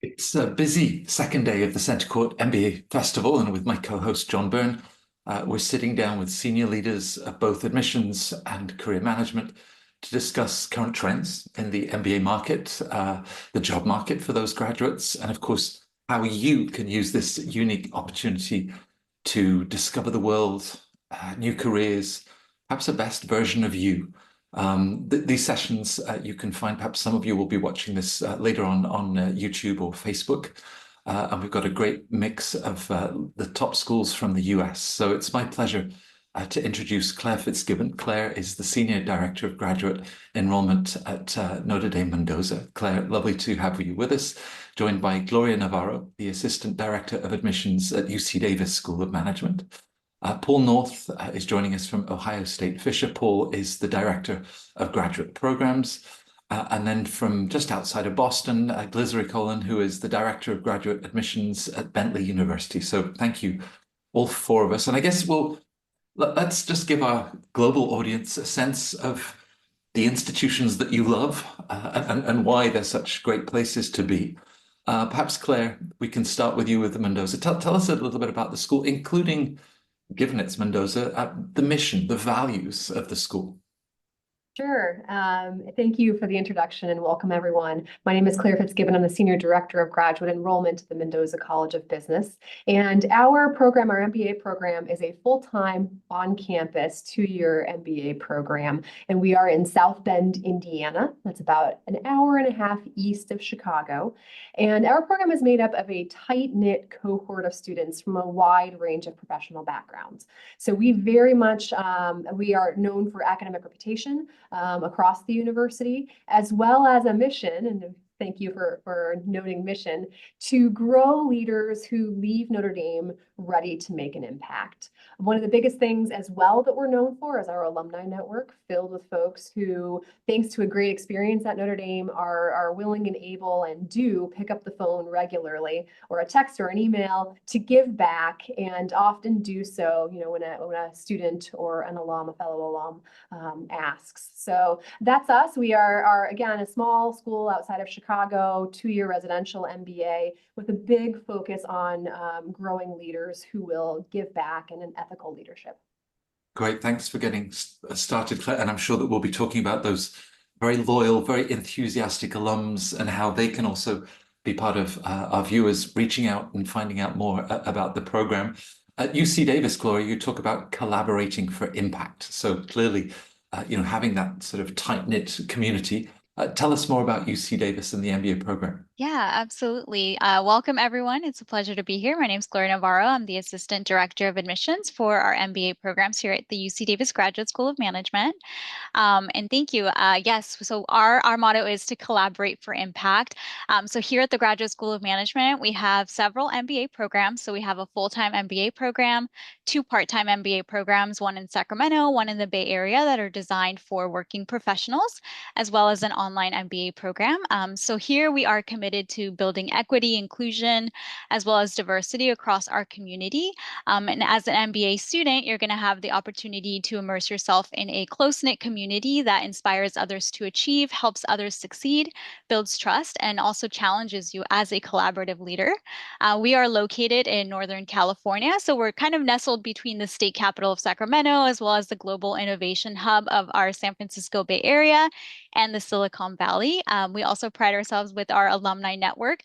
It's a busy second day of the Centre Court MBA Festival, and with my co-host John Byrne, we're sitting down with senior leaders of both admissions and career management to discuss current trends in the MBA market, the job market for those graduates, and of course, how you can use this unique opportunity to discover the world, new careers, perhaps a best version of you. These sessions, you can find, perhaps some of you will be watching this later on YouTube or Facebook. And we've got a great mix of the top schools from the US. So it's my pleasure to introduce Claire Fitzgibbon. Claire is the Senior Director of Graduate Enrollment at Notre Dame Mendoza. Claire, lovely to have you with us, joined by Gloria Navarro, the Assistant Director of Admissions at UC Davis School of Management. Paul North is joining us from Ohio State Fisher. Paul is the Director of Graduate Programs. And then from just outside of Boston, Glizzery Colin, who is the Director of Graduate Admissions at Bentley University. So thank you, all four of us. And I guess let's just give our global audience a sense of the institutions that you love and why they're such great places to be. Perhaps, Claire, we can start with you with the Mendoza. Tell us a little bit about the school, including, given it's Mendoza, the mission, the values of the school. Sure. Thank you for the introduction and welcome everyone. My name is Claire Fitzgibbon. I'm the Senior Director of Graduate Enrollment at the Mendoza College of Business. And our program, our MBA program, is a full-time on-campus 2-year MBA program. And we are in South Bend, Indiana. That's about an hour and a half east of Chicago. And our program is made up of a tight-knit cohort of students from a wide range of professional backgrounds. So we very much, we are known for academic reputation across the university, as well as a mission, and thank you for noting mission, to grow leaders who leave Notre Dame ready to make an impact. One of the biggest things as well that we're known for is our alumni network, filled with folks who, thanks to a great experience at Notre Dame, are willing and able and do pick up the phone regularly, or a text or an email, to give back, and often do so, when a student or an alum, a fellow alum, asks. So that's us. We are again a small school outside of Chicago, 2-year residential MBA with a big focus on growing leaders who will give back and an ethical leadership. Great, thanks for getting started, Claire. And I'm sure that we'll be talking about those very loyal, very enthusiastic alums and how they can also be part of our viewers reaching out and finding out more about the program. At UC Davis, Gloria, you talk about collaborating for impact. So clearly, having that sort of tight-knit community. Tell us more about UC Davis and the MBA program. Yeah, absolutely. Welcome, everyone. It's a pleasure to be here. My name is Gloria Navarro. I'm the Assistant Director of Admissions for our MBA programs here at the UC Davis Graduate School of Management. And thank you. Yes, so our motto is to collaborate for impact. So here at the Graduate School of Management, we have several MBA programs. So we have a full-time MBA program, 2 part-time MBA programs, one in Sacramento, one in the Bay Area, that are designed for working professionals, as well as an online MBA program. So here we are committed to building equity, inclusion, as well as diversity across our community. And as an MBA student, you're going to have the opportunity to immerse yourself in a close-knit community that inspires others to achieve, helps others succeed, builds trust, and also challenges you as a collaborative leader. We are located in Northern California, so we're kind of nestled between the state capital of Sacramento, as well as the global innovation hub of our San Francisco Bay Area and the Silicon Valley. We also pride ourselves with our alumni network,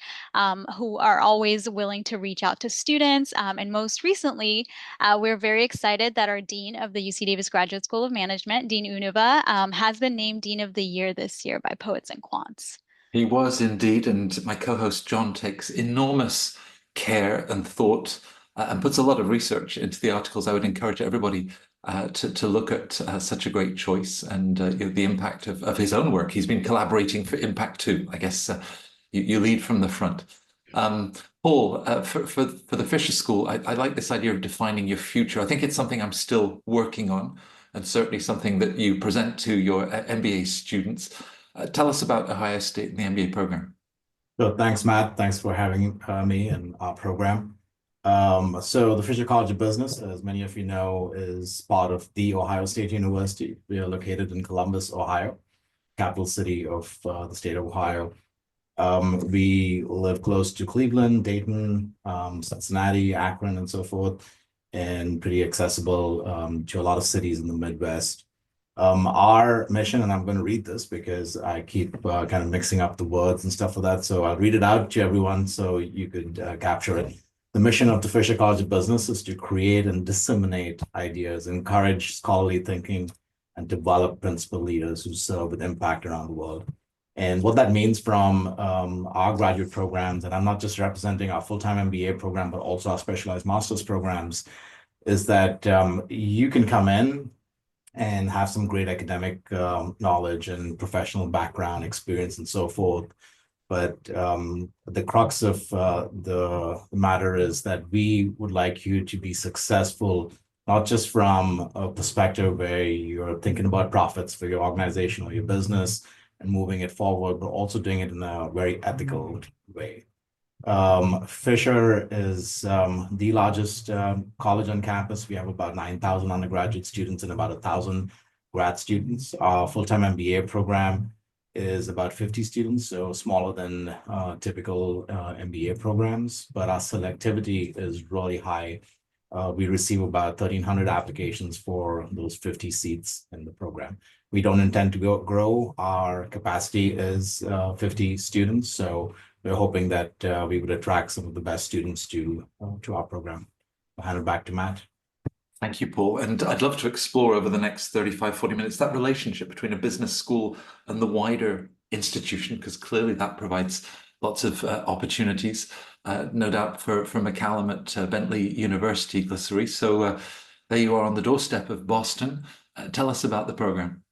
who are always willing to reach out to students. And most recently, we're very excited that our Dean of the UC Davis Graduate School of Management, Dean Unova, has been named Dean of the Year this year by Poets and Quants. He was indeed, and my co-host John takes enormous care and thought and puts a lot of research into the articles. I would encourage everybody to look at such a great choice and the impact of his own work. He's been collaborating for impact too. I guess you lead from the front. Paul, for the Fisher School, I like this idea of defining your future. I think it's something I'm still working on, and certainly something that you present to your MBA students. Tell us about Ohio State and the MBA program. So thanks, Matt. Thanks for having me and our program. So the Fisher College of Business, as many of you know, is part of the Ohio State University. We are located in Columbus, Ohio, capital city of the state of Ohio. We live close to Cleveland, Dayton, Cincinnati, Akron, and so forth, and pretty accessible to a lot of cities in the Midwest. Our mission, and I'm going to read this because I keep kind of mixing up the words and stuff like that. So I'll read it out to everyone so you could capture it. The mission of the Fisher College of Business is to create and disseminate ideas, encourage scholarly thinking, and develop principal leaders who serve with impact around the world. And what that means from our graduate programs, and I'm not just representing our full-time MBA program, but also our specialized master's programs, is that you can come in and have some great academic knowledge and professional background experience and so forth. But the crux of the matter is that we would like you to be successful, not just from a perspective where you're thinking about profits for your organization or your business and moving it forward, but also doing it in a very ethical way. Fisher is the largest college on campus. We have about 9,000 undergraduate students and about 1,000 grad students. Our full-time MBA program is about 50 students, so smaller than typical MBA programs, but our selectivity is really high. We receive about 1,300 applications for those 50 seats in the program. We don't intend to grow. Our capacity is 50 students, so we're hoping that we would attract some of the best students to our program. I'll hand it back to Matt. Thank you, Paul. And I'd love to explore over the next 35, 40 minutes that relationship between a business school and the wider institution, because clearly that provides lots of opportunities, no doubt for McCallum at Bentley University, Glycery. So there you are on the doorstep of Boston. Tell us about the program.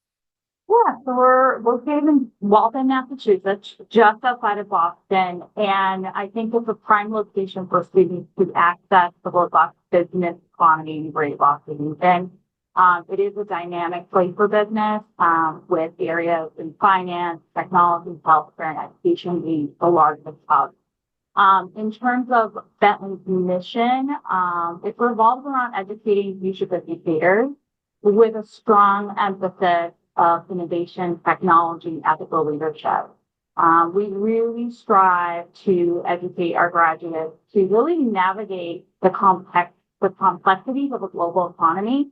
Yeah, so we're located in Waltham, Massachusetts, just outside of Boston. And I think it's a prime location for students to access the robust business economy, great Boston. And it is a dynamic place for business with areas in finance, technology, healthcare, and education being the largest hubs. In terms of Bentley's mission, it revolves around educating future educators with a strong emphasis of innovation, technology, ethical leadership. We really strive to educate our graduates to really navigate the complexities of a global economy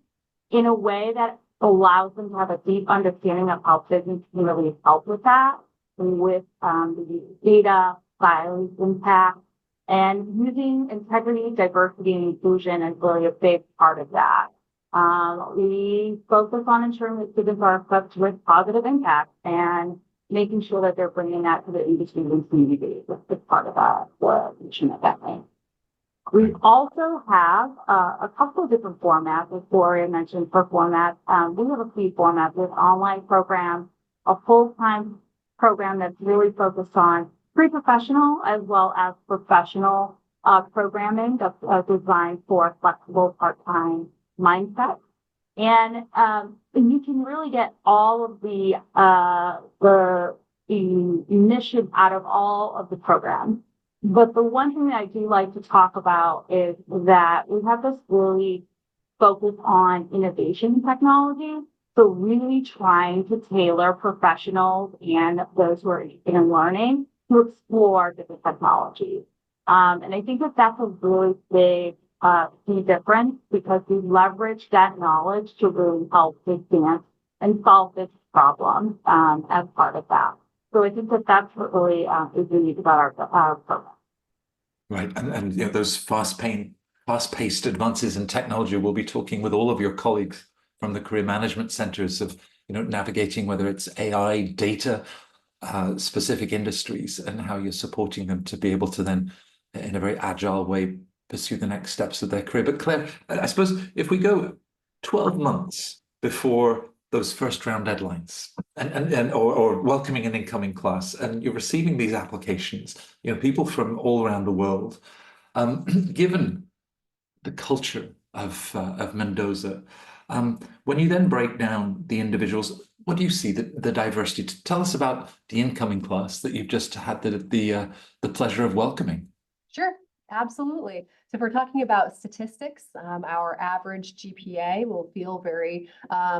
in a way that allows them to have a deep understanding of how business can really help with that, with the data, science, impact, and using integrity, diversity, and inclusion is really a big part of that. We focus on ensuring that students are equipped with positive impact and making sure that they're bringing that to the industry and community. That's part of the mission of Bentley. We also have a couple of different formats, as Gloria mentioned, for formats. We have a few formats with online program, a full-time program that's really focused on pre-professional as well as professional programming that's designed for flexible part-time mindset. And you can really get all of the initiative out of all of the programs. But the one thing that I do like to talk about is that we have this really focus on innovation technology. So really trying to tailor professionals and those who are in learning to explore different technologies. And I think that that's a really big key difference because we leverage that knowledge to really help advance and solve this problem as part of that. So I think that that's what really is unique about our program. Right, and you know, those fast-paced advances in technology, we'll be talking with all of your colleagues from the career management centers of, you know, navigating whether it's AI, data, specific industries, and how you're supporting them to be able to then, in a very agile way, pursue the next steps of their career. But Claire, I suppose if we go 12 months before those first round deadlines or welcoming an incoming class, and you're receiving these applications, you know, people from all around the world, given the culture of Mendoza, when you then break down the individuals, what do you see the diversity? Tell us about the incoming class that you've just had the pleasure of welcoming. Sure, absolutely. So if we're talking about statistics, our average GPA will feel very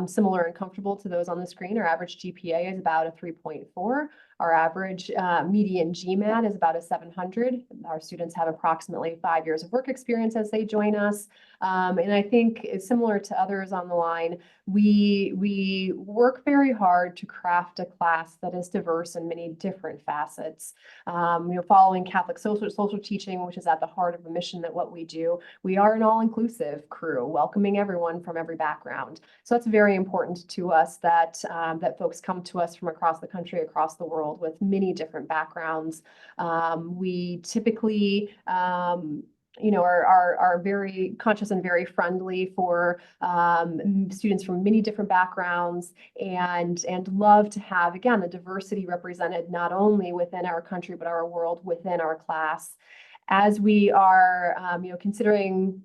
similar and comfortable to those on the screen. Our average GPA is about a 3.4. Our average median GMAT is about a 700. Our students have approximately 5 years of work experience as they join us. And I think it's similar to others on the line. We work very hard to craft a class that is diverse in many different facets. Following Catholic social teaching, which is at the heart of the mission that what we do, we are an all-inclusive crew, welcoming everyone from every background. So that's very important to us that that folks come to us from across the country, across the world, with many different backgrounds. We typically are very conscious and very friendly for students from many different backgrounds, and love to have, again, the diversity represented not only within our country but our world within our class. As we are considering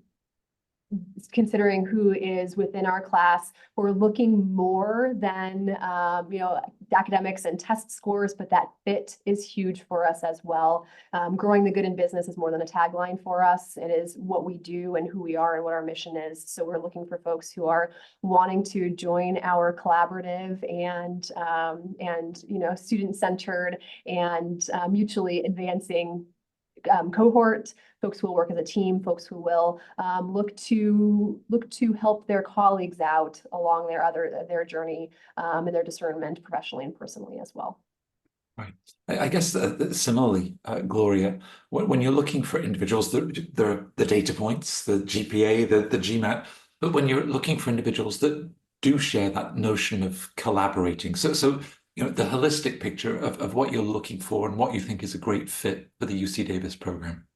who is within our class, we're looking more than academics and test scores, but that fit is huge for us as well. Growing the good in business is more than a tagline for us. It is what we do and who we are and what our mission is. So we're looking for folks who are wanting to join our collaborative and student-centered and mutually advancing cohort, folks who will work as a team, folks who will look to help their colleagues out along their journey and their discernment professionally and personally as well. Right. I guess similarly, Gloria, when you're looking for individuals, there are the data points, the GPA, the GMAT, but when you're looking for individuals that do share that notion of collaborating, so the holistic picture of what you're looking for and what you think is a great fit for the UC Davis program.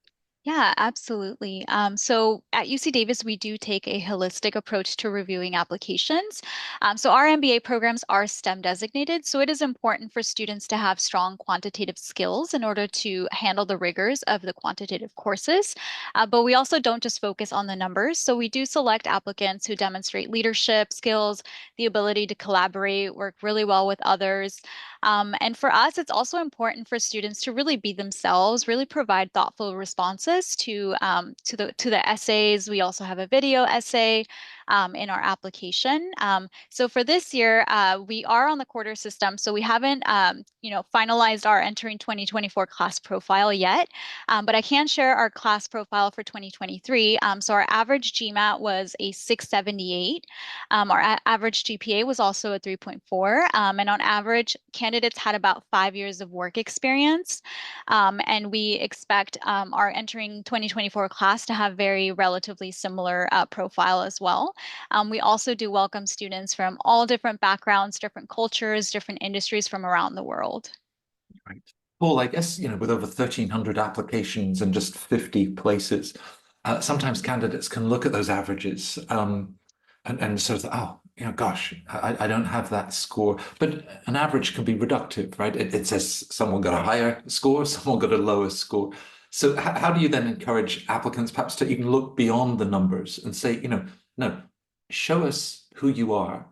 Yeah, absolutely. So at UC Davis, we do take a holistic approach to reviewing applications. So our MBA programs are STEM designated, so it is important for students to have strong quantitative skills in order to handle the rigors of the quantitative courses. But we also don't just focus on the numbers. So we do select applicants who demonstrate leadership skills, the ability to collaborate, work really well with others. And for us, it's also important for students to really be themselves, really provide thoughtful responses to the essays. We also have a video essay in our application. So for this year, we are on the quarter system, so we haven't finalized our entering 2024 class profile yet, but I can share our class profile for 2023. So our average GMAT was a 678. Our average GPA was also a 3.4, and on average, candidates had about 5 years of work experience, and we expect our entering 2024 class to have very relatively similar profile as well. We also do welcome students from all different backgrounds, different cultures, different industries from around the world. Right. Paul, I guess, with over 1,300 applications and just 50 places, sometimes candidates can look at those averages and sort of, gosh, I don't have that score. But an average can be reductive, right? It says someone got a higher score, someone got a lower score. So how do you then encourage applicants perhaps to even look beyond the numbers and say, no, show us who you are,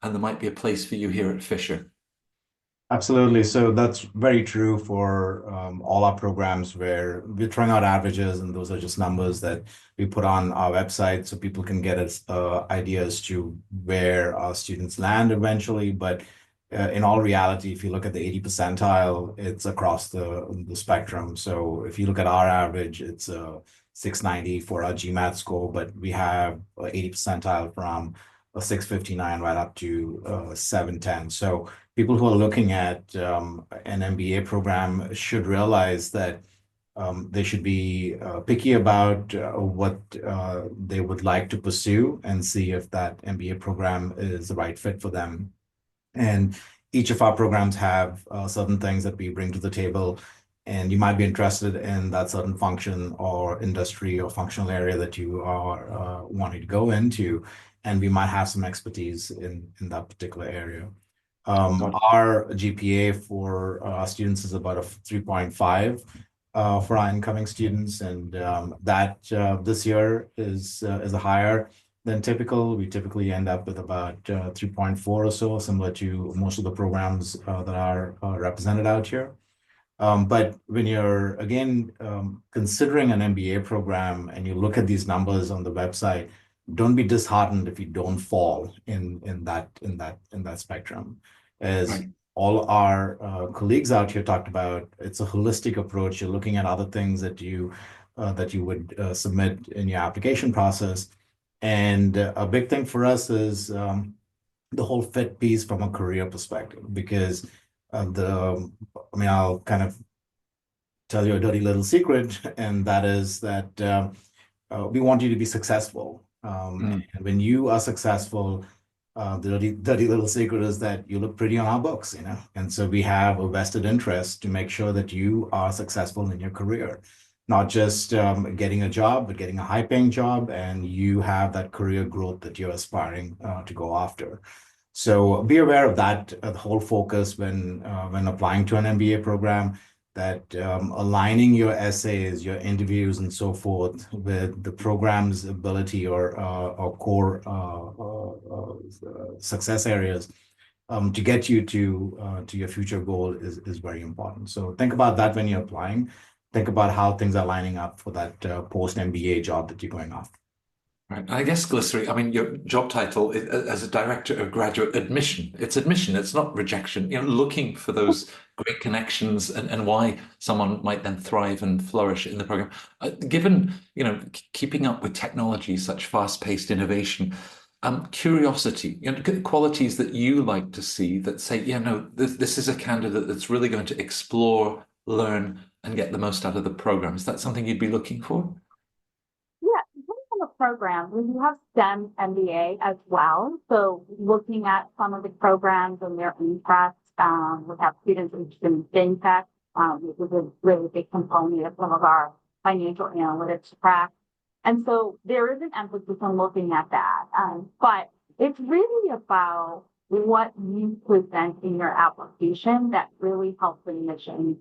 and there might be a place for you here at Fisher? Absolutely. So that's very true for all our programs, where we're throwing out averages, and those are just numbers that we put on our website so people can get ideas to where our students land eventually. But in all reality, if you look at the 80 percentile, it's across the spectrum. So if you look at our average, it's 690 for our GMAT score, but we have 80 percentile from a 659 right up to 710. So people who are looking at an MBA program should realize that they should be picky about what they would like to pursue and see if that MBA program is the right fit for them. And each of our programs have certain things that we bring to the table, and you might be interested in that certain function or industry or functional area that you are wanting to go into, and we might have some expertise in that particular area. Our GPA for our students is about a 3.5 for our incoming students, and that this year is higher than typical. We typically end up with about 3.4 or so, similar to most of the programs that are represented out here. But when you're again considering an MBA program and you look at these numbers on the website, don't be disheartened if you don't fall in that spectrum. As all our colleagues out here talked about, it's a holistic approach. You're looking at other things that you would submit in your application process. And a big thing for us is the whole fit piece from a career perspective, because I'll kind of tell you a dirty little secret, and that is that we want you to be successful. And when you are successful, the dirty little secret is that you look pretty on our books, you know. And so we have a vested interest to make sure that you are successful in your career, not just getting a job, but getting a high-paying job, and you have that career growth that you're aspiring to go after. So be aware of that, the whole focus when applying to an MBA program, that aligning your essays, your interviews, and so forth with the program's ability or core success areas to get you to your future goal is very important. So think about that when you're applying. Think about how things are lining up for that post-MBA job that you're going after. Right. I guess, Glycery, I mean, your job title is, as a director of graduate admission, it's admission, it's not rejection, you know, looking for those great connections and why someone might then thrive and flourish in the program. Given, you know, keeping up with technology, such fast-paced innovation, curiosity, you know, qualities that you like to see that say, yeah, no, this is a candidate that's really going to explore, learn, and get the most out of the program. Is that something you'd be looking for? Program. We do have STEM MBA as well. So looking at some of the programs and their interests, we have students interested in fintech, which is a really big component of some of our financial analytics track. And so there is an emphasis on looking at that. But it's really about what you present in your application that really helps the admissions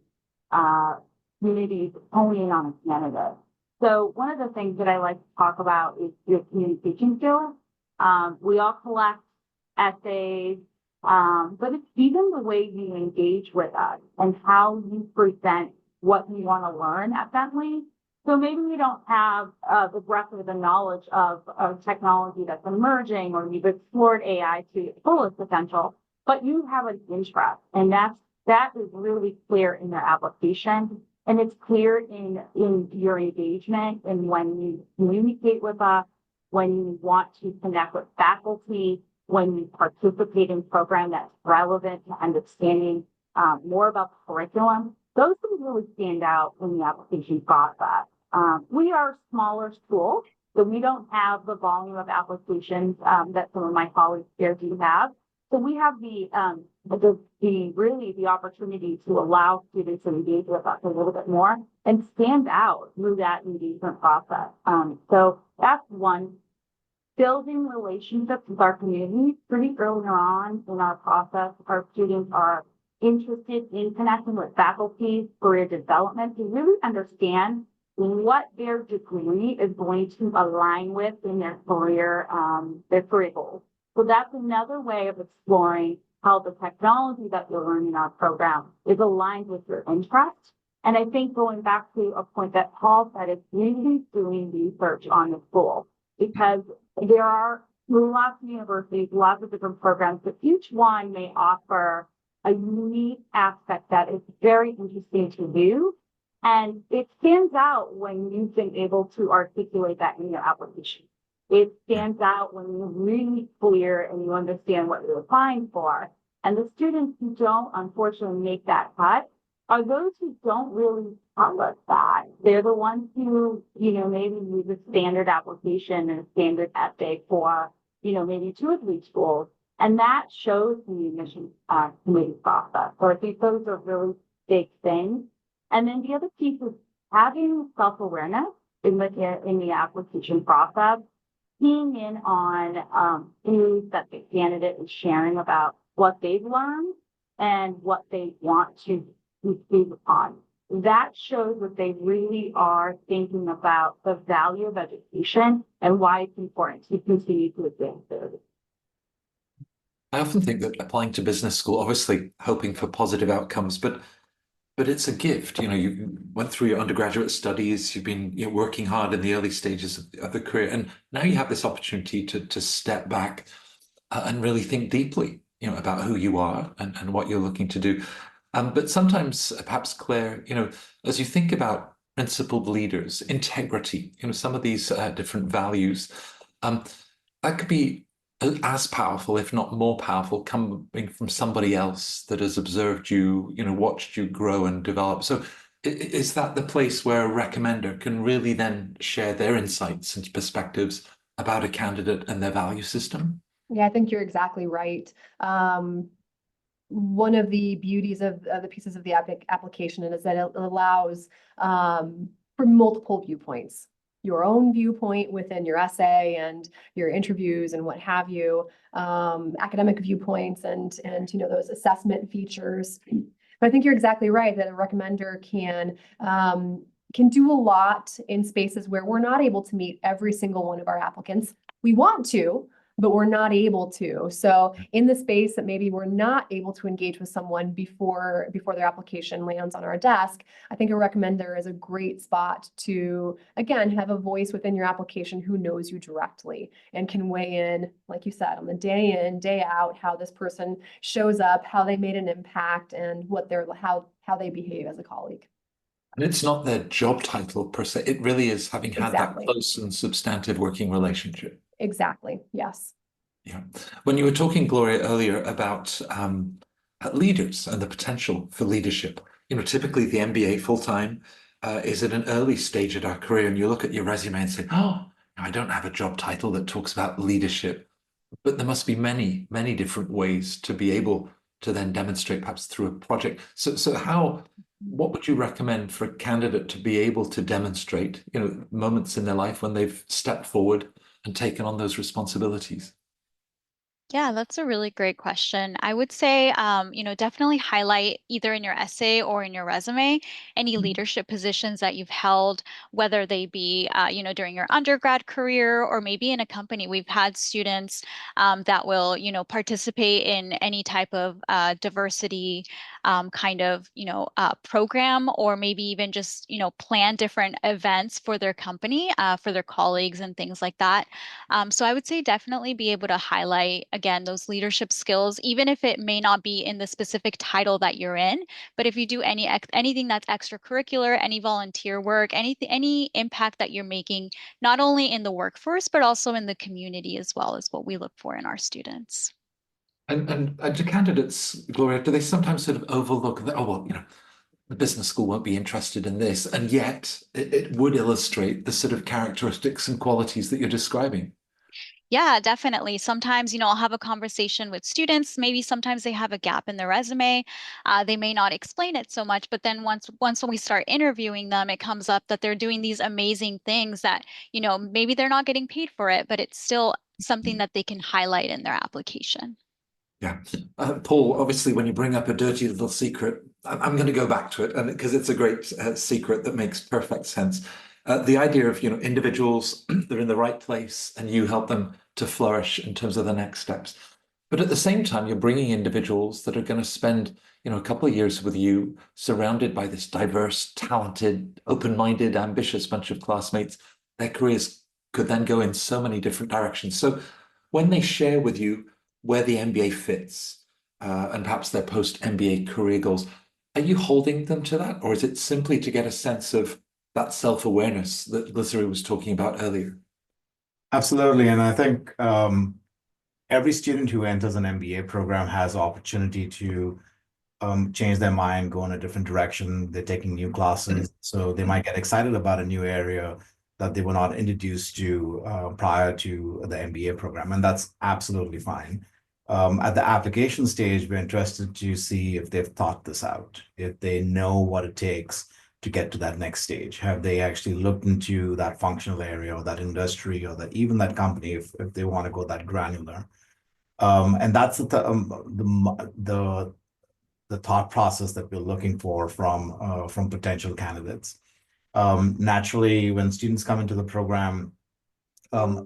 communities hone in on a candidate. So one of the things that I like to talk about is your communication skills. We all collect essays, but it's even the way you engage with us and how you present what you want to learn at Bentley. So maybe you don't have the breadth of the knowledge of technology that's emerging, or you've explored AI to its fullest potential, but you have an interest, and that is really clear in your application. And it's clear in your engagement and when you communicate with us, when you want to connect with faculty, when you participate in program that's relevant to understanding more about the curriculum. Those things really stand out in the application process. We are a smaller school, so we don't have the volume of applications that some of my colleagues here do have. So we have the opportunity to allow students to engage with us a little bit more and stand out through that engagement process. So that's one. Building relationships with our community pretty early on in our process. Our students are interested in connecting with faculty, career development, to really understand what their degree is going to align with in their career goals. So that's another way of exploring how the technology that you'll learn in our program is aligned with your interest. And I think going back to a point that Paul said, is really doing research on the school, because there are lots of universities, lots of different programs, but each one may offer a unique aspect that is very interesting to you. And it stands out when you've been able to articulate that in your application. It stands out when you're really clear and you understand what you're applying for. And the students who don't, unfortunately, make that cut are those who don't really tell us that. They're the ones who, maybe use a standard application and a standard essay for, maybe 2 or 3 schools. And that shows the admissions committee process. So I think those are really big things. And then the other piece is having self-awareness in the application process, keying in on things that the candidate is sharing about what they've learned and what they want to improve upon. That shows that they really are thinking about the value of education and why it's important to continue to advance it. I often think that applying to business school, obviously hoping for positive outcomes, but it's a gift. You went through your undergraduate studies, you've been working hard in the early stages of the career, and now you have this opportunity to step back and really think deeply about who you are and what you're looking to do. But sometimes, perhaps, Claire, as you think about principled leaders, integrity, some of these different values, that could be as powerful, if not more powerful, coming from somebody else that has observed you, watched you grow and develop. So is that the place where a recommender can really then share their insights and perspectives about a candidate and their value system? Yeah, I think you're exactly right. One of the beauties of the pieces of the application is that it allows for multiple viewpoints. Your own viewpoint within your essay and your interviews and what have you, academic viewpoints and those assessment features. But I think you're exactly right that a recommender can do a lot in spaces where we're not able to meet every single one of our applicants. We want to, but we're not able to. So in the space that maybe we're not able to engage with someone before their application lands on our desk, I think a recommender is a great spot to, again, have a voice within your application who knows you directly and can weigh in, like you said, on the day in, day out, how this person shows up, how they made an impact, and how they behave as a colleague. And it's not their job title per se. It really is having had Exactly. that close and substantive working relationship. Exactly. Yes. Yeah. When you were talking, Gloria, earlier about leaders and the potential for leadership, typically the MBA full-time is at an early stage of our career, and you look at your resume and say, oh, I don't have a job title that talks about leadership. But there must be many, many different ways to be able to then demonstrate, perhaps through a project. So what would you recommend for a candidate to be able to demonstrate, moments in their life when they've stepped forward and taken on those responsibilities? Yeah, that's a really great question. I would say, definitely highlight either in your essay or in your resume any leadership positions that you've held, whether they be, during your undergrad career or maybe in a company. We've had students that will, participate in any type of diversity kind of, program, or maybe even just, plan different events for their company, for their colleagues and things like that. So I would say definitely be able to highlight, again, those leadership skills, even if it may not be in the specific title that you're in. But if you do anything that's extracurricular, any volunteer work, any impact that you're making, not only in the workforce, but also in the community as well, is what we look for in our students. And do candidates, Gloria, do they sometimes sort of overlook that, oh, well, the business school won't be interested in this, and yet it would illustrate the sort of characteristics and qualities that you're describing? Yeah, definitely. Sometimes, I'll have a conversation with students. Maybe sometimes they have a gap in their resume. They may not explain it so much, but then once we start interviewing them, it comes up that they're doing these amazing things that, maybe they're not getting paid for it, but it's still something that they can highlight in their application. Yeah. Paul, obviously, when you bring up a dirty little secret, I'm going to go back to it, and because it's a great secret that makes perfect sense. The idea of, individuals, they're in the right place and you help them to flourish in terms of the next steps. But at the same time, you're bringing individuals that are going to spend, a couple of years with you, surrounded by this diverse, talented, open-minded, ambitious bunch of classmates. Their careers could then go in so many different directions. So when they share with you where the MBA fits, and perhaps their post-MBA career goals, are you holding them to that? Or is it simply to get a sense of that self-awareness that Lizzie was talking about earlier? Absolutely. And I think every student who enters an MBA program has opportunity to change their mind, go in a different direction. They're taking new classes, so they might get excited about a new area that they were not introduced to prior to the MBA program, and that's absolutely fine. At the application stage, we're interested to see if they've thought this out, if they know what it takes to get to that next stage. Have they actually looked into that functional area or that industry or that even that company if they want to go that granular? And that's the thought process that we're looking for from potential candidates. Naturally, when students come into the program,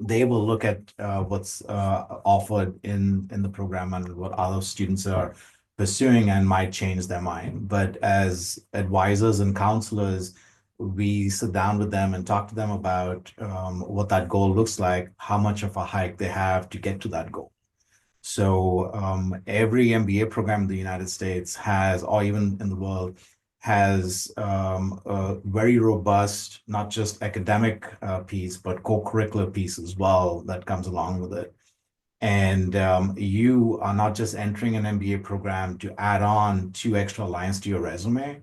they will look at what's offered in the program and what other students are pursuing and might change their mind. But as advisors and counselors, we sit down with them and talk to them about what that goal looks like, how much of a hike they have to get to that goal. So every MBA program in the United States has, or even in the world, has a very robust, not just academic piece, but co-curricular piece as well that comes along with it. And you are not just entering an MBA program to add on 2 extra lines to your resume.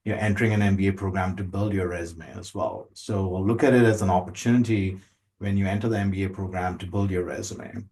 You're entering an MBA program to build your resume as well. So look at it as an opportunity when you enter the MBA program to build your resume.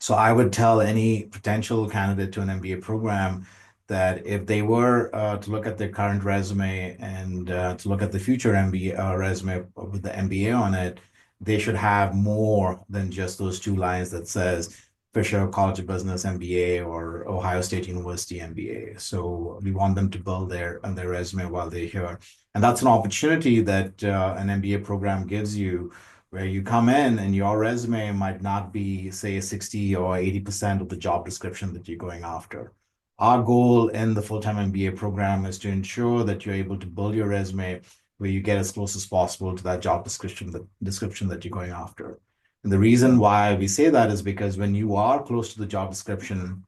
So I would tell any potential candidate to an MBA program that if they were to look at their current resume and to look at the future MBA resume with the MBA on it, they should have more than just those 2 lines that says Fisher College of Business MBA or Ohio State University MBA. So we want them to build their resume while they're here. And that's an opportunity that an MBA program gives you, where you come in and your resume might not be, say, 60 or 80% of the job description that you're going after. Our goal in the full-time MBA program is to ensure that you're able to build your resume where you get as close as possible to that job description that you're going after. And the reason why we say that is because when you are close to the job description,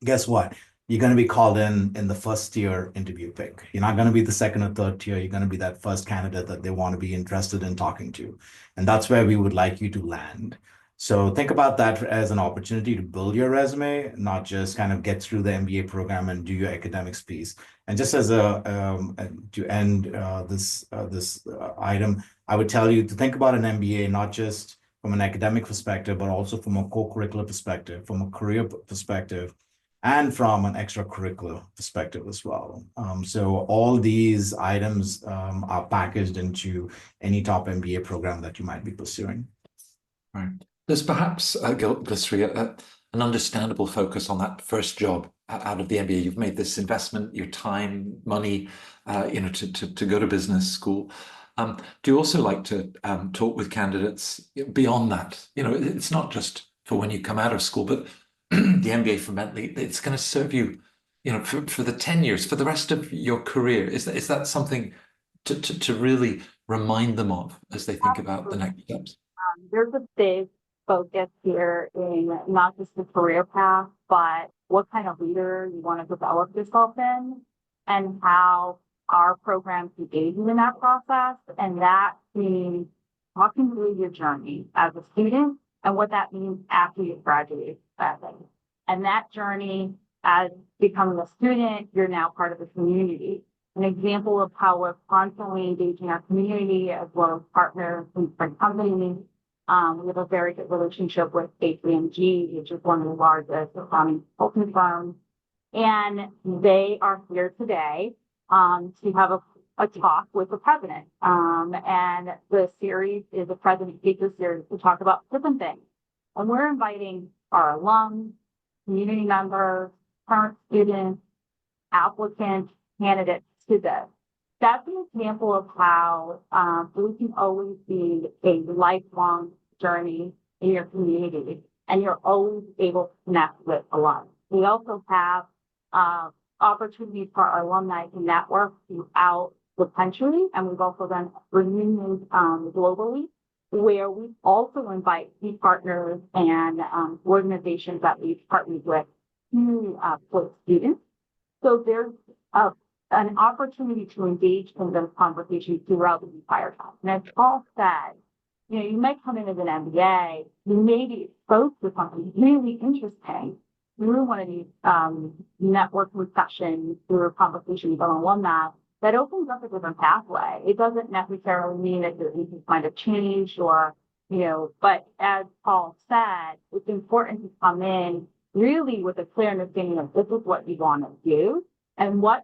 guess what? You're going to be called in the first tier interview pick. You're not going to be the second or third tier. You're going to be that first candidate that they want to be interested in talking to. And that's where we would like you to land. So think about that as an opportunity to build your resume, not just kind of get through the MBA program and do your academics piece. And just as to end this item, I would tell you to think about an MBA not just from an academic perspective, but also from a co-curricular perspective, from a career perspective, and from an extracurricular perspective as well. So all these items are packaged into any top MBA program that you might be pursuing. Right. There's perhaps, Glycery, an understandable focus on that first job out of the MBA. You've made this investment, your time, money, to go to business school. Do you also like to talk with candidates beyond that? It's not just for when you come out of school, but the MBA from Bentley, it's going to serve you, for the 10 years, for the rest of your career. Is that something to really remind them of as they think about the next steps? There's a big focus here in not just the career path, but what kind of leader you want to develop yourself in and how our programs engage you in that process. And that means talking through your journey as a student and what that means after you graduate. And that journey as becoming a student, you're now part of the community. An example of how we're constantly engaging our community as well as partners and different companies. We have a very good relationship with KPMG, which is one of the largest accounting consulting firms. And they are here today to have a talk with the president. And the series is a president speaker series to talk about different things. And we're inviting our alums, community members, current students, applicants, candidates to this. That's an example of how we can always be a lifelong journey in your community, and you're always able to connect with alums. We also have opportunities for our alumni to network throughout the country, and we've also done reunions globally, where we also invite key partners and organizations that we've partnered with to support students. So there's an opportunity to engage in those conversations throughout the entire time. And as Paul said, you might come in as an MBA, you may be exposed to something really interesting through one of these networking sessions, through a conversation with an alumni, that opens up a different pathway. It doesn't necessarily mean that your interests might have changed or, but as Paul said, it's important to come in really with a clear understanding of this is what you want to do and what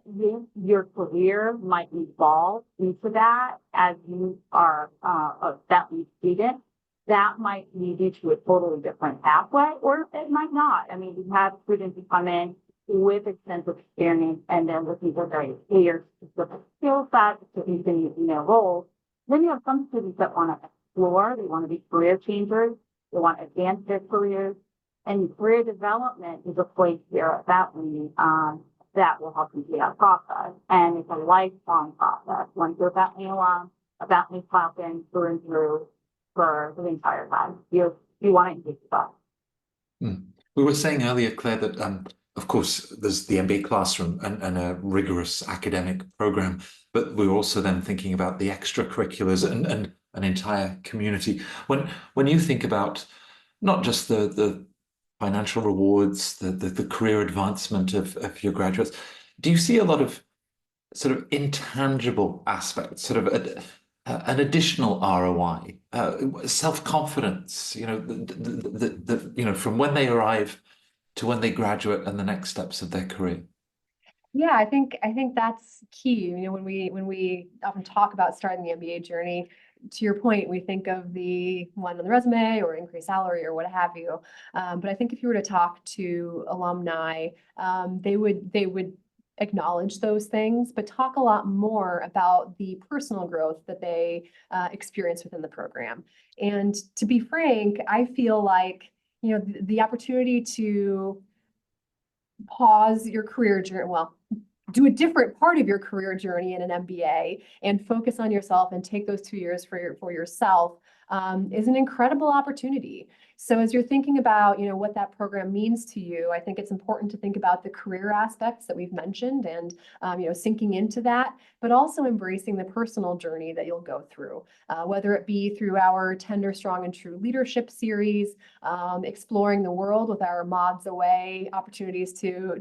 your career might evolve into that as you are a Bentley student. That might lead you to a totally different pathway, or it might not. I mean, we have students who come in with extensive experience and then looking for very clear specific skill sets to continue in their roles. Then you have some students that want to explore, they want to be career changers, they want to advance their careers, and career development is a place here at Bentley that will help you through that process. And it's a lifelong process. Once you're a Bentley alum, a Bentley Falcon through and through for the entire time. You want to engage with us. We were saying earlier, Claire, that of course there's the MBA classroom and a rigorous academic program, but we're also then thinking about the extracurriculars and an entire community. When you think about not just the financial rewards, the career advancement of your graduates, do you see a lot of sort of intangible aspects, sort of an additional ROI, self-confidence, from when they arrive to when they graduate and the next steps of their career? Yeah, I think that's key. When we often talk about starting the MBA journey, to your point, we think of the one on the resume or increased salary or what have you. But I think if you were to talk to alumni, they would acknowledge those things, but talk a lot more about the personal growth that they experience within the program. And to be frank, I feel like the opportunity to pause your career journey, well, do a different part of your career journey in an MBA and focus on yourself and take those 2 years for yourself is an incredible opportunity. So as you're thinking about, what that program means to you, I think it's important to think about the career aspects that we've mentioned and, sinking into that, but also embracing the personal journey that you'll go through, whether it be through our Tender, Strong, and True Leadership series, exploring the world with our Mods Away opportunities to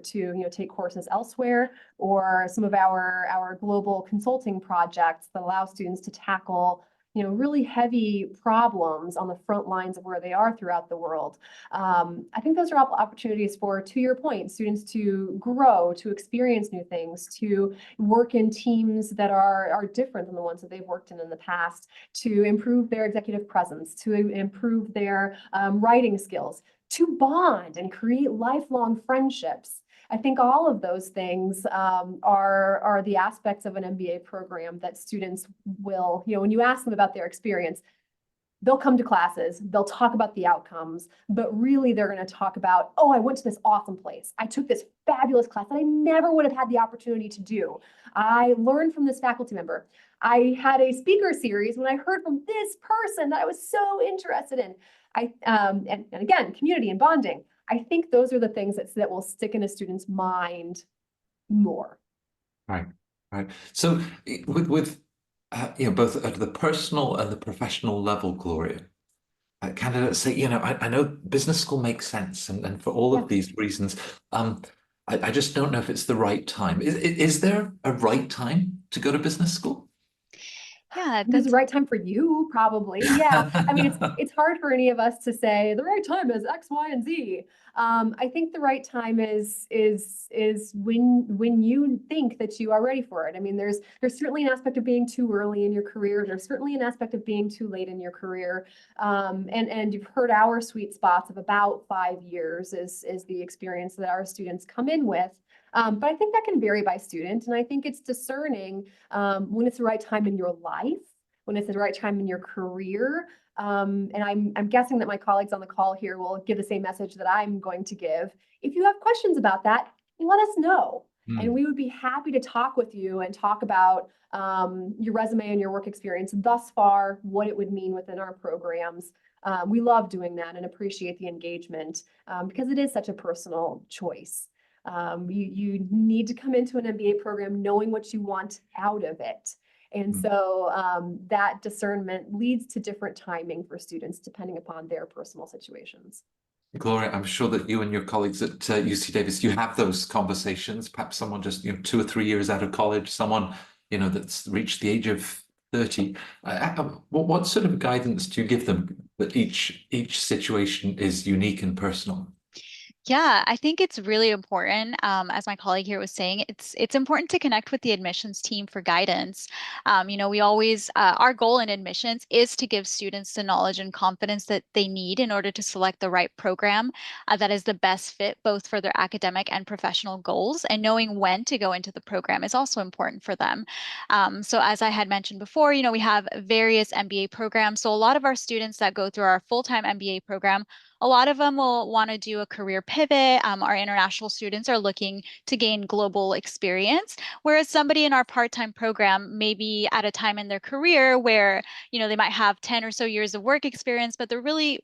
take courses elsewhere, or some of our global consulting projects that allow students to tackle really heavy problems on the front lines of where they are throughout the world. I think those are all opportunities for, to your point, students to grow, to experience new things, to work in teams that are different than the ones that they've worked in the past, to improve their executive presence, to improve their writing skills, to bond and create lifelong friendships. I think all of those things are the aspects of an MBA program that students will, when you ask them about their experience, they'll come to classes, they'll talk about the outcomes, but really they're going to talk about, oh, I went to this awesome place. I took this fabulous class that I never would have had the opportunity to do. I learned from this faculty member. I had a speaker series when I heard from this person that I was so interested in. And again, community and bonding. I think those are the things that will stick in a student's mind more. Right. So with both at the personal and the professional level, Gloria, candidates say, I know business school makes sense, and for all of these reasons, I just don't know if it's the right time. Is there a right time to go to business school? Yeah, This is the right time for you, probably. Yeah. I mean, it's hard for any of us to say the right time is X, Y, and Z. I think the right time is when you think that you are ready for it. I mean, there's certainly an aspect of being too early in your career. There's certainly an aspect of being too late in your career. And you've heard our sweet spots of about 5 years is the experience that our students come in with. But I think that can vary by student. And I think it's discerning when it's the right time in your life, when it's the right time in your career. And I'm guessing that my colleagues on the call here will give the same message that I'm going to give. If you have questions about that, let us know. And we would be happy to talk with you and talk about your resume and your work experience thus far, what it would mean within our programs. We love doing that and appreciate the engagement because it is such a personal choice. You need to come into an MBA program knowing what you want out of it. And so that discernment leads to different timing for students depending upon their personal situations. Gloria, I'm sure that you and your colleagues at UC Davis, you have those conversations. Perhaps someone just 2 or 3 years out of college, someone that's reached the age of 30. What sort of guidance do you give them that each situation is unique and personal? Yeah, I think it's really important, as my colleague here was saying, it's important to connect with the admissions team for guidance. We always, our goal in admissions is to give students the knowledge and confidence that they need in order to select the right program that is the best fit both for their academic and professional goals. And knowing when to go into the program is also important for them. So as I had mentioned before, we have various MBA programs. So a lot of our students that go through our full-time MBA program, a lot of them will want to do a career pivot. Our international students are looking to gain global experience, whereas somebody in our part-time program may be at a time in their career where, they might have 10 or so years of work experience, but they're really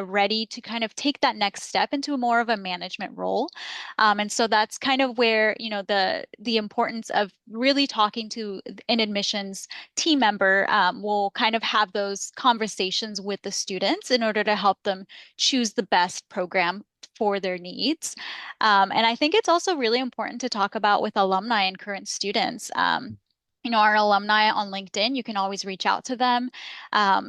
ready to kind of take that next step into more of a management role. And so that's kind of where, you know, the importance of really talking to an admissions team member will kind of have those conversations with the students in order to help them choose the best program for their needs. And I think it's also really important to talk about with alumni and current students. You know, our alumni on LinkedIn, you can always reach out to them.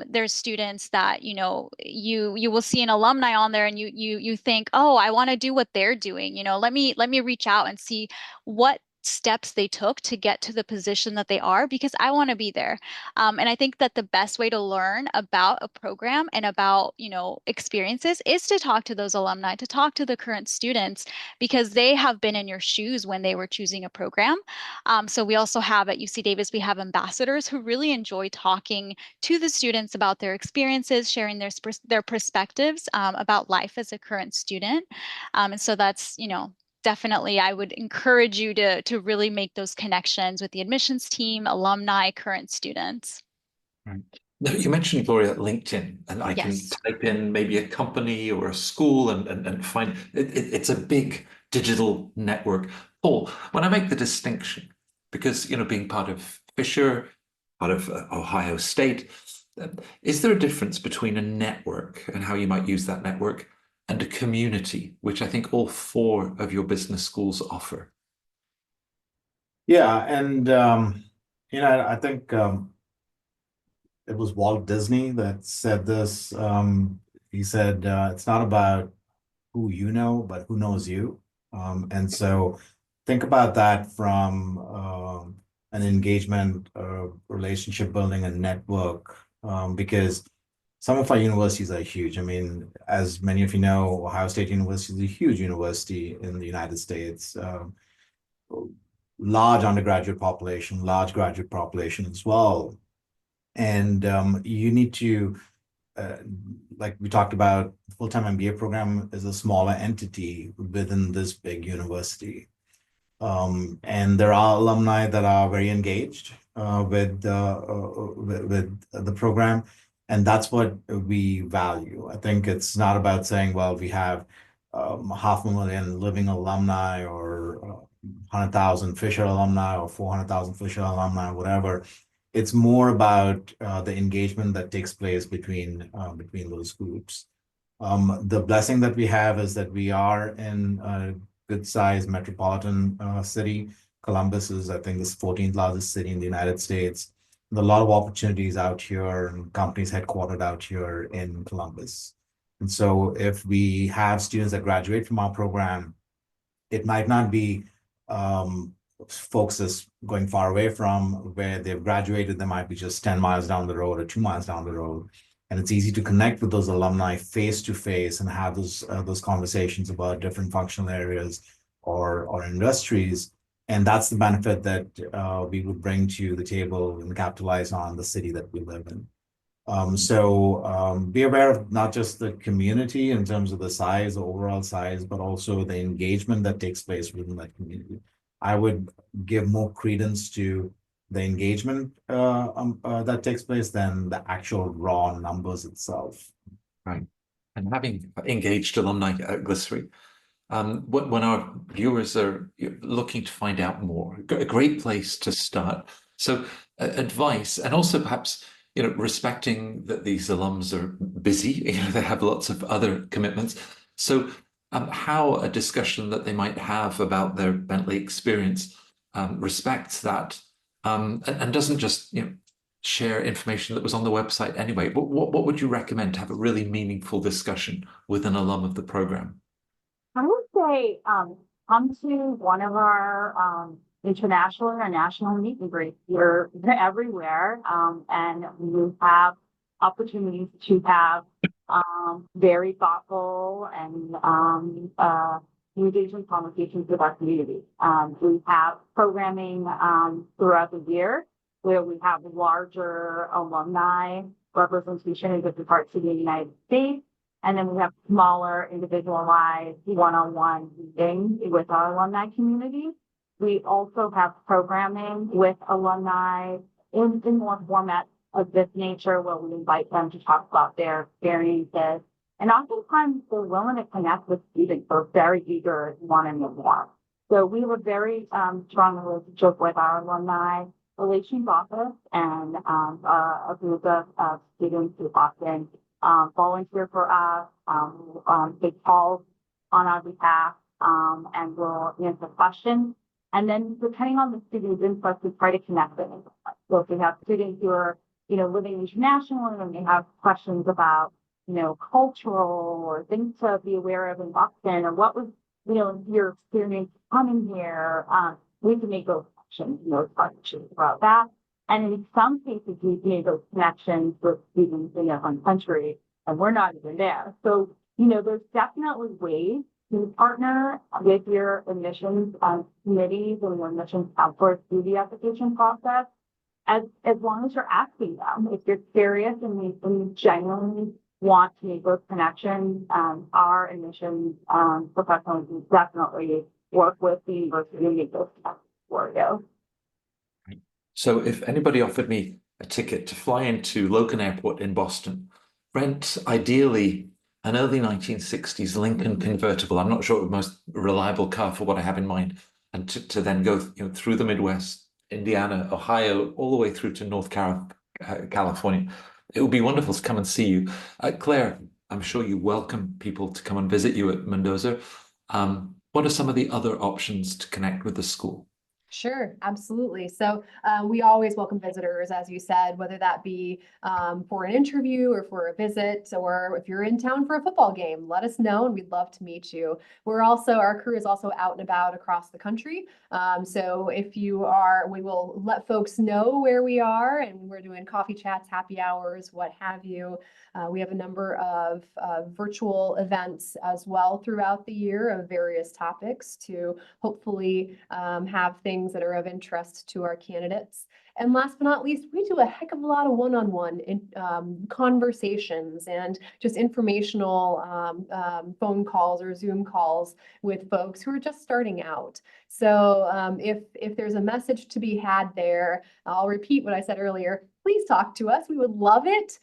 There's students that, you know, you will see an alumni on there and you think, oh, I want to do what they're doing. You know, let me reach out and see what steps they took to get to the position that they are, because I want to be there. And I think that the best way to learn about a program and about, you know, experiences is to talk to those alumni, to talk to the current students, because they have been in your shoes when they were choosing a program. So we also have at UC Davis, we have ambassadors who really enjoy talking to the students about their experiences, sharing their perspectives about life as a current student. And so that's, you know, definitely, I would encourage you to really make those connections with the admissions team, alumni, current students. Right. Now, you mentioned, Gloria, LinkedIn, and I can Yes. type in maybe a company or a school and find it's a big digital network. Paul, when I make the distinction, because, you know, being part of Fisher, part of Ohio State, is there a difference between a network and how you might use that network and a community, which I think all four of your business schools offer? Yeah, and you know, I think it was Walt Disney that said this. He said, "It's not about who you know, but who knows you." And so, think about that from an engagement, relationship building, and network, because some of our universities are huge. I mean, as many of you know, Ohio State University is a huge university in the United States. Large undergraduate population, large graduate population as well. And you need to, like we talked about, full-time MBA program is a smaller entity within this big university. And there are alumni that are very engaged with the program. And that's what we value. I think it's not about saying, well, we have 500,000 living alumni or 100,000 Fisher alumni or 400,000 Fisher alumni, whatever. It's more about the engagement that takes place between those groups. The blessing that we have is that we are in a good-sized metropolitan city. Columbus is, I think, the 14th largest city in the United States. There's a lot of opportunities out here and companies headquartered out here in Columbus. And so if we have students that graduate from our program, it might not be folks that's going far away from where they've graduated. They might be just 10 miles down the road or 2 miles down the road. And it's easy to connect with those alumni face to face and have those conversations about different functional areas or industries. And that's the benefit that we would bring to the table and capitalize on the city that we live in. Be aware of not just the community in terms of the size, the overall size, but also the engagement that takes place within that community. I would give more credence to the engagement that takes place than the actual raw numbers itself. Right. And having engaged alumni at Glycerin, when our viewers are looking to find out more, a great place to start. So advice, and also perhaps, you know, respecting that these alums are busy, you know, they have lots of other commitments. So how a discussion that they might have about their Bentley experience respects that and doesn't just, you know, share information that was on the website anyway. But what would you recommend to have a really meaningful discussion with an alum of the program? I would say come to one of our international or national meet and greets. We're everywhere, and we have opportunities to have very thoughtful and engaging conversations with our community. We have programming throughout the year where we have larger alumni representation in different parts of the United States. And then we have smaller individualized one-on-one meetings with our alumni community. We also have programming with alumni in more formats of this nature where we invite them to talk about their experiences And oftentimes they're willing to connect with students. They're very eager to want to know more. So we have a very strong relationship with our alumni relations office and a group of students who often volunteer for us, take calls on our behalf, and will answer questions. And then depending on the student's interest, we try to connect them. So if we have students who are, living internationally and they have questions about, cultural or things to be aware of in Boston, or what was, your experience coming here, we can make those connections and those partnerships about that. And in some cases, we've made those connections with students in their own country, and we're not even there. So, there's definitely ways to partner with your admissions committees and your admissions counselors through the application process, as long as you're asking them. If you're serious and you genuinely want to make those connections, our admissions professionals will definitely work with the university to make those connections for you. So if anybody offered me a ticket to fly into Logan Airport in Boston, rent ideally an early 1960s Lincoln convertible, I'm not sure the most reliable car for what I have in mind, and to then go through the Midwest, Indiana, Ohio, all the way through to North California. It would be wonderful to come and see you. Claire, I'm sure you welcome people to come and visit you at Mendoza. What are some of the other options to connect with the school? Sure, absolutely. So we always welcome visitors, as you said, whether that be for an interview or for a visit, or if you're in town for a football game, let us know and we'd love to meet you. Our crew is also out and about across the country. So if you are, we will let folks know where we are, and we're doing coffee chats, happy hours, what have you. We have a number of virtual events as well throughout the year of various topics to hopefully have things that are of interest to our candidates. And last but not least, we do a heck of a lot of one-on-one conversations and just informational phone calls or Zoom calls with folks who are just starting out. So if there's a message to be had there, I'll repeat what I said earlier. Please talk to us. We would love it.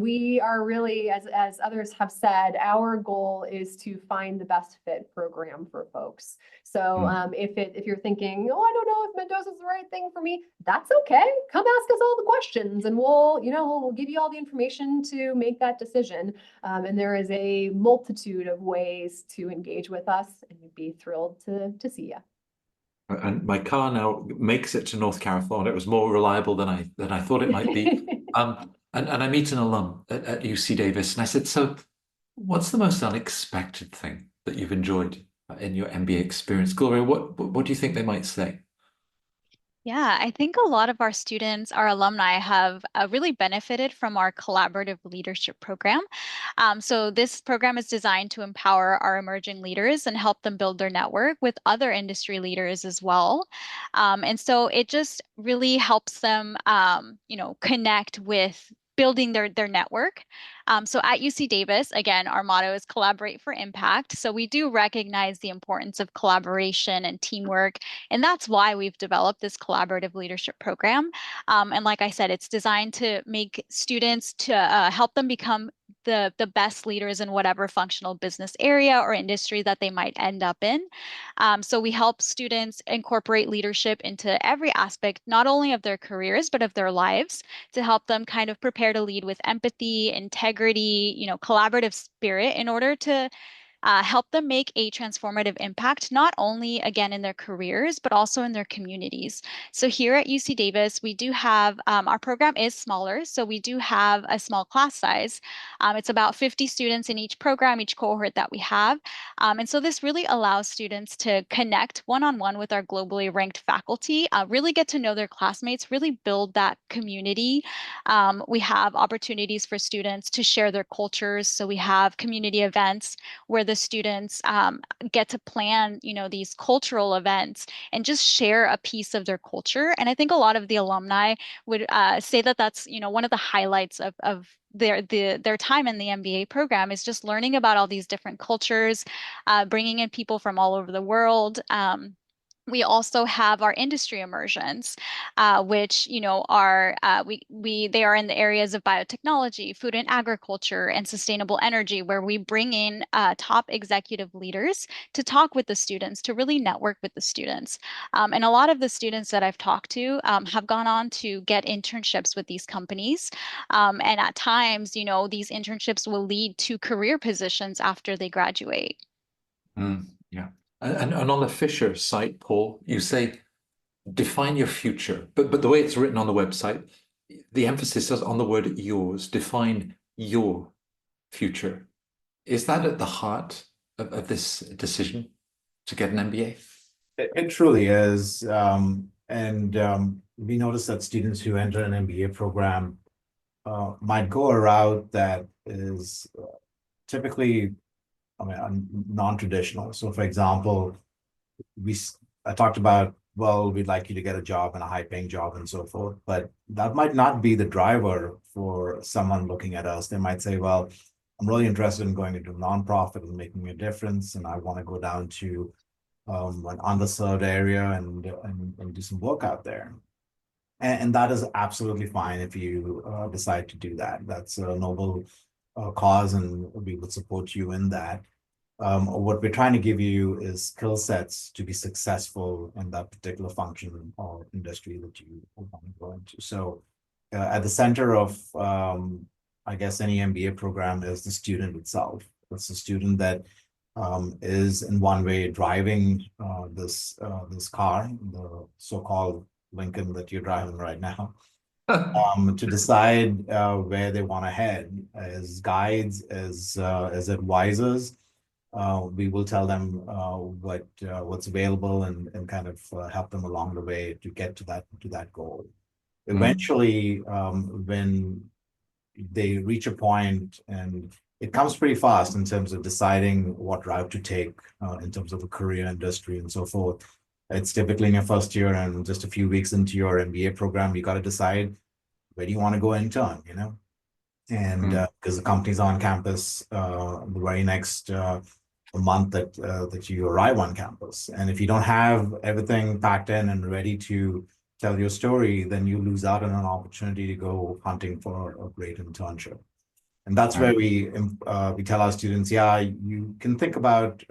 We are really, as others have said, our goal is to find the best fit program for folks. So if you're thinking, oh, I don't know if Mendoza is the right thing for me, that's okay. Come ask us all the questions, and we'll give you all the information to make that decision. And there is a multitude of ways to engage with us, and we'd be thrilled to see you. And my car now makes it to North California. It was more reliable than I thought it might be. And I meet an alum at UC Davis, and I said, so what's the most unexpected thing that you've enjoyed in your MBA experience? Gloria, what do you think they might say? Yeah, I think a lot of our students, our alumni, have really benefited from our collaborative leadership program. So this program is designed to empower our emerging leaders and help them build their network with other industry leaders as well. And so it just really helps them, connect with building their network. So at UC Davis, again, our motto is collaborate for impact. So we do recognize the importance of collaboration and teamwork, and that's why we've developed this collaborative leadership program. And like I said, it's designed to make students to help them become the best leaders in whatever functional business area or industry that they might end up in. So we help students incorporate leadership into every aspect, not only of their careers, but of their lives, to help them kind of prepare to lead with empathy, integrity, collaborative spirit, in order to help them make a transformative impact, not only again in their careers, but also in their communities. So here at UC Davis, we do have, our program is smaller, so we do have a small class size. It's about 50 students in each program, each cohort that we have. And so this really allows students to connect one-on-one with our globally ranked faculty, really get to know their classmates, really build that community. We have opportunities for students to share their cultures. So we have community events where the students get to plan, these cultural events and just share a piece of their culture. And I think a lot of the alumni would say that that's, one of the highlights of their time in the MBA program, is just learning about all these different cultures, bringing in people from all over the world. We also have our industry immersions, which are they are in the areas of biotechnology, food and agriculture, and sustainable energy, where we bring in top executive leaders to talk with the students, to really network with the students. And a lot of the students that I've talked to have gone on to get internships with these companies, and at times, these internships will lead to career positions after they graduate. Yeah. And on the Fisher site, Paul, you say define your future, but the way it's written on the website, the emphasis is on the word yours. Define your future. Is that at the heart of this decision to get an MBA? It truly is. We notice that students who enter an MBA program might go a route that is typically, non-traditional. So, for example, I talked about, well, we'd like you to get a job and a high-paying job and so forth, but that might not be the driver for someone looking at us. They might say, well, I'm really interested in going into a nonprofit and making a difference, and I want to go down to an underserved area and do some work out there. And that is absolutely fine if you decide to do that. That's a noble cause, and we would support you in that. What we're trying to give you is skill sets to be successful in that particular function or industry that you want to go into. So at the center of, I guess, any MBA program is the student itself. It's the student that is in one way driving this car, the so-called Lincoln that you're driving right now, to decide where they want to head. As guides, as advisors, we will tell them what's available and kind of help them along the way to get to that goal. Eventually, when they reach a point, and it comes pretty fast in terms of deciding what route to take in terms of a career, industry, and so forth. It's typically in your first year, and just a few weeks into your MBA program, you got to decide where do you want to go intern, and because the company's on campus the very next month that you arrive on campus. And if you don't have everything packed in and ready to tell your story, then you lose out on an opportunity to go hunting for a great internship. And that's where we tell our students, yeah, you can think about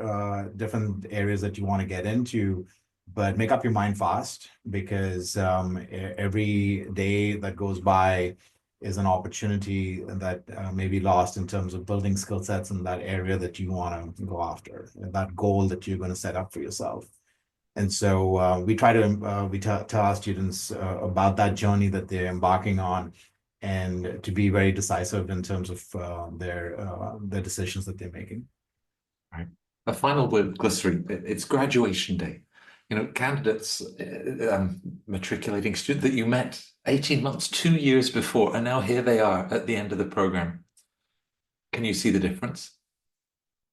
different areas that you want to get into, but make up your mind fast, because every day that goes by is an opportunity that may be lost in terms of building skill sets in that area that you want to go after, and that goal that you're going to set up for yourself. And so we try to tell our students about that journey that they're embarking on, and to be very decisive in terms of their decisions that they're making. Right. A final word, Glycerin. It's graduation day. Candidates, matriculating students that you met 18 months, 2 years before, and now here they are at the end of the program. Can you see the difference?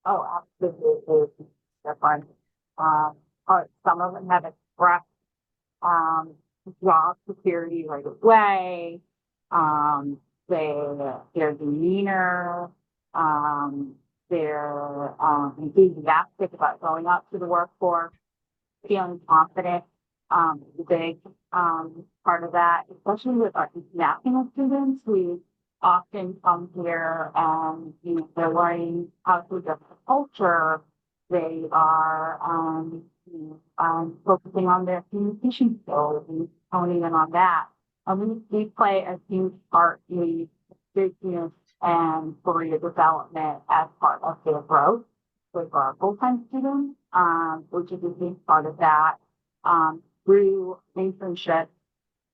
Oh, absolutely different. Some of them have expressed job security right away. Their demeanor, they're enthusiastic about going up to the workforce, feeling confident, is a big part of that, especially with our international students who often come here and they're learning how to adjust the culture. They are focusing on their communication skills and honing in on that. We play a huge part in business and career development as part of their growth with our full-time students, which is a big part of that, through internships,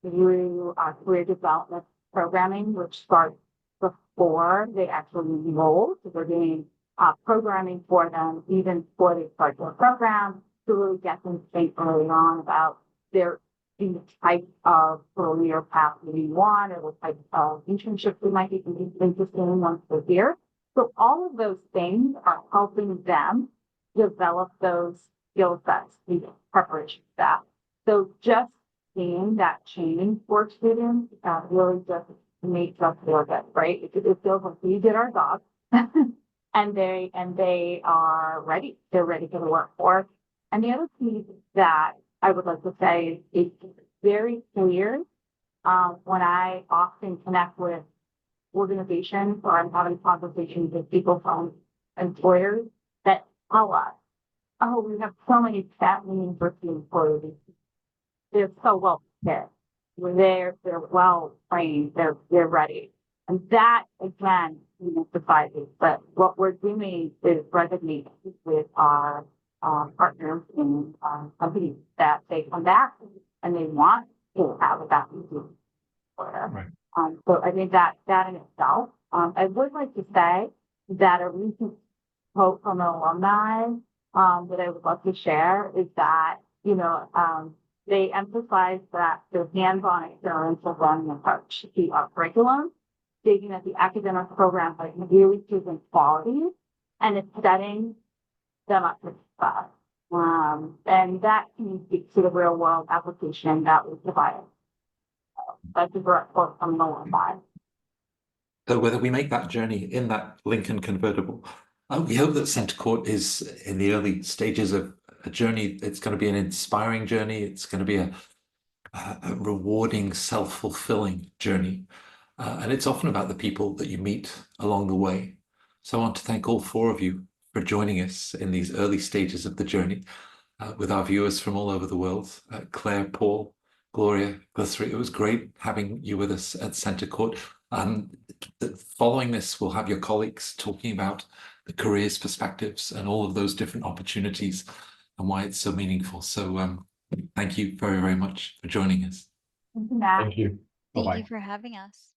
through our career development programming, which starts before they actually enroll. So we're doing programming for them even before they start their program, to really get them to think early on about the type of career path they want, or the type of internships they might be interested in once they're here. So all of those things are helping them develop those skill sets in preparation for that. So just seeing that change for students really just makes us feel good, right? It feels like we did our job and they are ready. They're ready for the workforce. And the other piece that I would like to say it's very clear when I often connect with organizations or I'm having conversations with people from employers that tell us, oh, we have so many family university employees. They're so well prepared. They're well trained. They're ready. And that again emphasizes that what we're doing is resonating with our partners in companies that they come back and they want to have that. Right. So I think that in itself, I would like to say that a recent quote from an alumni that I would love to share is that, they emphasize that the hands-on experience of running approach to our curriculum, stating that the academic program like really choosing quality and it's setting them up for success. And that can speak to the real world application that we provide. That's a direct quote from the alumni. So whether we make that journey in that Lincoln convertible, we hope that Centre Court is in the early stages of a journey. It's going to be an inspiring journey. It's going to be a rewarding, self-fulfilling journey. And it's often about the people that you meet along the way. So I want to thank all four of you for joining us in these early stages of the journey with our viewers from all over the world. Claire, Paul, Gloria, Guthrie, it was great having you with us at Centre Court. Following this, we'll have your colleagues talking about the careers perspectives and all of those different opportunities and why it's so meaningful. So thank you very, very much for joining us. Thank you, Matt. Thank you. Thank Bye-bye. you for having us.